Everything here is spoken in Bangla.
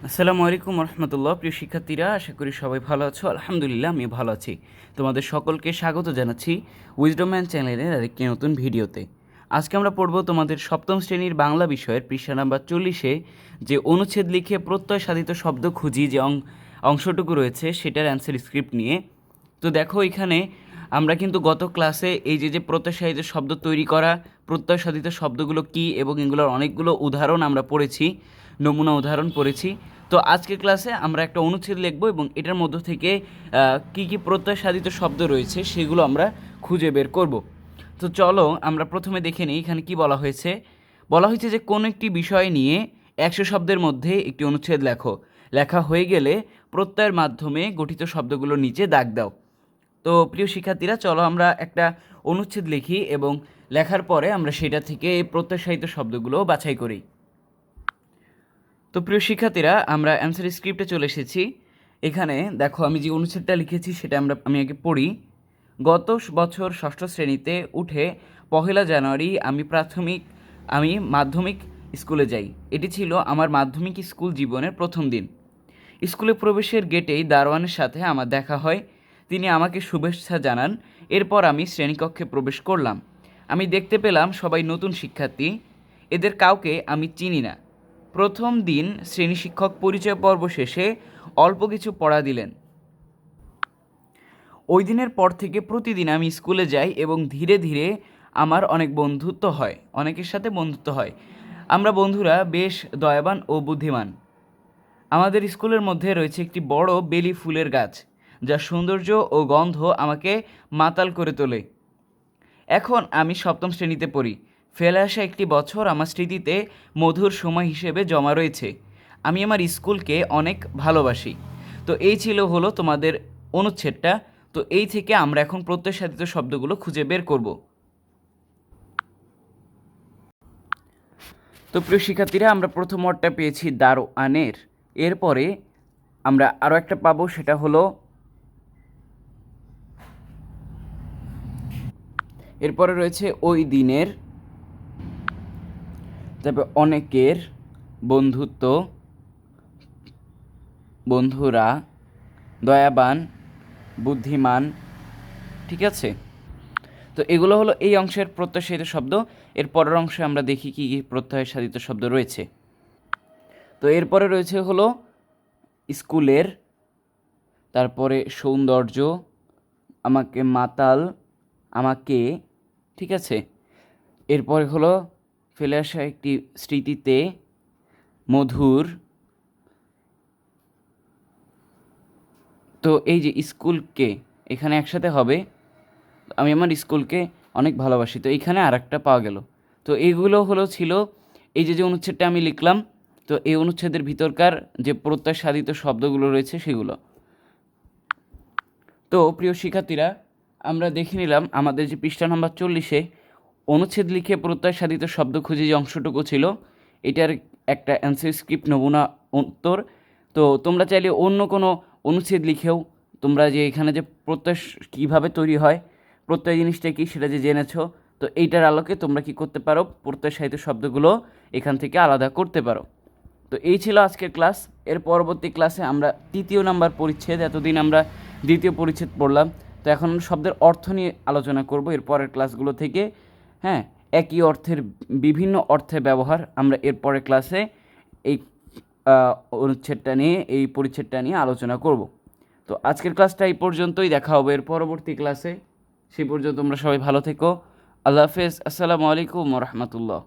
আসসালামু আলাইকুম রহমতুল্লাহ। প্রিয় শিক্ষার্থীরা, আশা করি সবাই ভালো আছো। আলহামদুলিল্লাহ, আমি ভালো আছি। তোমাদের সকলকে স্বাগত জানাচ্ছি উইজডম ম্যান চ্যানেলের আরেকটি নতুন ভিডিওতে। আজকে আমরা পড়ব তোমাদের সপ্তম শ্রেণীর বাংলা বিষয়ের পৃষ্ঠা নাম্বার 40-এ যে অনুচ্ছেদ লিখে প্রত্যয় সাধিত শব্দ খুঁজি যে অংশটুকু রয়েছে সেটার অ্যান্সার স্ক্রিপ্ট নিয়ে। তো দেখো, এখানে আমরা কিন্তু গত ক্লাসে এই যে প্রত্যয় সাধিত শব্দ তৈরি করা, প্রত্যয় সাধিত শব্দগুলো কী এবং এগুলোর অনেকগুলো উদাহরণ আমরা পড়েছি, নমুনা উদাহরণ পড়েছি। তো আজকের ক্লাসে আমরা একটা অনুচ্ছেদ লিখব এবং এটার মধ্য থেকে কী কী প্রত্যয় সাধিত শব্দ রয়েছে সেগুলো আমরা খুঁজে বের করব। তো চলো আমরা প্রথমে দেখে নিই এখানে কি বলা হয়েছে। বলা হয়েছে যে কোনো একটি বিষয় নিয়ে 100 শব্দের মধ্যে একটি অনুচ্ছেদ লেখো। লেখা হয়ে গেলে প্রত্যয়ের মাধ্যমে গঠিত শব্দগুলোর নিচে দাগ দাও। তো প্রিয় শিক্ষার্থীরা, চলো আমরা একটা অনুচ্ছেদ লিখি এবং লেখার পরে আমরা সেটা থেকে প্রত্যয় সাহিত্য শব্দগুলো বাছাই করি। তো প্রিয় শিক্ষার্থীরা, আমরা অ্যান্সার স্ক্রিপ্টে চলে এসেছি। এখানে দেখো, আমি যে অনুচ্ছেদটা লিখেছি সেটা আমি আগে পড়ি। গত বছর ষষ্ঠ শ্রেণীতে উঠে 1 জানুয়ারি আমি মাধ্যমিক স্কুলে যাই। এটি ছিল আমার মাধ্যমিক স্কুল জীবনের প্রথম দিন। স্কুলে প্রবেশের গেটেই দারোয়ানের সাথে আমার দেখা হয়। তিনি আমাকে শুভেচ্ছা জানান। এরপর আমি শ্রেণীকক্ষে প্রবেশ করলাম। আমি দেখতে পেলাম সবাই নতুন শিক্ষার্থী। এদের কাউকে আমি চিনি না। প্রথম দিন শ্রেণী শিক্ষক পরিচয় পর্ব শেষে অল্প কিছু পড়া দিলেন। ওই দিনের পর থেকে প্রতিদিন আমি স্কুলে যাই এবং ধীরে ধীরে আমার অনেকের সাথে বন্ধুত্ব হয়। আমরা বন্ধুরা বেশ দয়াবান ও বুদ্ধিমান। আমাদের স্কুলের মধ্যে রয়েছে একটি বড় বেলি ফুলের গাছ, যার সৌন্দর্য ও গন্ধ আমাকে মাতাল করে তোলে। এখন আমি সপ্তম শ্রেণীতে পড়ি। ফেলে আসা একটি বছর আমার স্মৃতিতে মধুর সময় হিসেবে জমা রয়েছে। আমি আমার স্কুলকে অনেক ভালোবাসি। তো এই হলো তোমাদের অনুচ্ছেদটা। তো এই থেকে আমরা এখন প্রত্যয়সাধিত শব্দগুলো খুঁজে বের করব। তো প্রিয় শিক্ষার্থীরা, আমরা প্রথম ওয়ার্ডটা পেয়েছি দারোয়ানের। এরপরে আমরা আরও একটা পাবো, সেটা হলো এরপরে রয়েছে ওই দিনের, তারপর অনেকের, বন্ধুত্ব, বন্ধুরা, দয়াবান, বুদ্ধিমান। ঠিক আছে? তো এগুলো হলো এই অংশের প্রত্যয় সাধিত শব্দ। এর পরের অংশে আমরা দেখি কী কী প্রত্যয় সাধিত শব্দ রয়েছে। তো এরপরে রয়েছে হলো স্কুলের, তারপরে সৌন্দর্য, আমাকে মাতাল, আমাকে। ঠিক আছে? এরপরে হলো ফেলে আসা একটি স্মৃতিতে, মধুর। তো এই যে স্কুলকে এখানে একসাথে হবে, আমি আমার স্কুলকে অনেক ভালোবাসি। তো এইখানে আর একটা পাওয়া গেল। তো এইগুলো ছিল এই যে অনুচ্ছেদটা আমি লিখলাম। তো এই অনুচ্ছেদের ভিতরকার যে প্রত্যয় সাধিত শব্দগুলো রয়েছে সেগুলো। তো প্রিয় শিক্ষার্থীরা, আমরা দেখে নিলাম আমাদের যে পৃষ্ঠা নম্বর 40-এ অনুচ্ছেদ লিখে প্রত্যয় সাধিত শব্দ খুঁজে যে অংশটুকু ছিল, এটার একটা অ্যান্সার স্ক্রিপ্ট নমুনা উত্তর। তো তোমরা চাইলে অন্য কোনো অনুচ্ছেদ লিখেও তোমরা যে এখানে যে প্রত্যয় কীভাবে তৈরি হয়, প্রত্যয় জিনিসটা কী সেটা যে জেনেছো, তো এইটার আলোকে তোমরা কি করতে পারো, প্রত্যয় সাহিত্য শব্দগুলো এখান থেকে আলাদা করতে পারো। তো এই ছিল আজকের ক্লাস। এর পরবর্তী ক্লাসে আমরা 3 নাম্বার পরিচ্ছেদ, এতদিন আমরা 2য় পরিচ্ছেদ পড়লাম। তো এখন শব্দের অর্থ নিয়ে আলোচনা করব এর পরের ক্লাসগুলো থেকে। হ্যাঁ, একই অর্থের বিভিন্ন অর্থে ব্যবহার আমরা এর পরের ক্লাসে এই অনুচ্ছেদটা নিয়ে, এই পরিচ্ছেদটা নিয়ে আলোচনা করব। তো আজকের ক্লাসটা এই পর্যন্তই। দেখা হবে এর পরবর্তী ক্লাসে। সেই পর্যন্ত তোমরা সবাই ভালো থেকো। আল্লাহ হাফেজ। আসসালামু আলাইকুম রহমতুল্লাহ।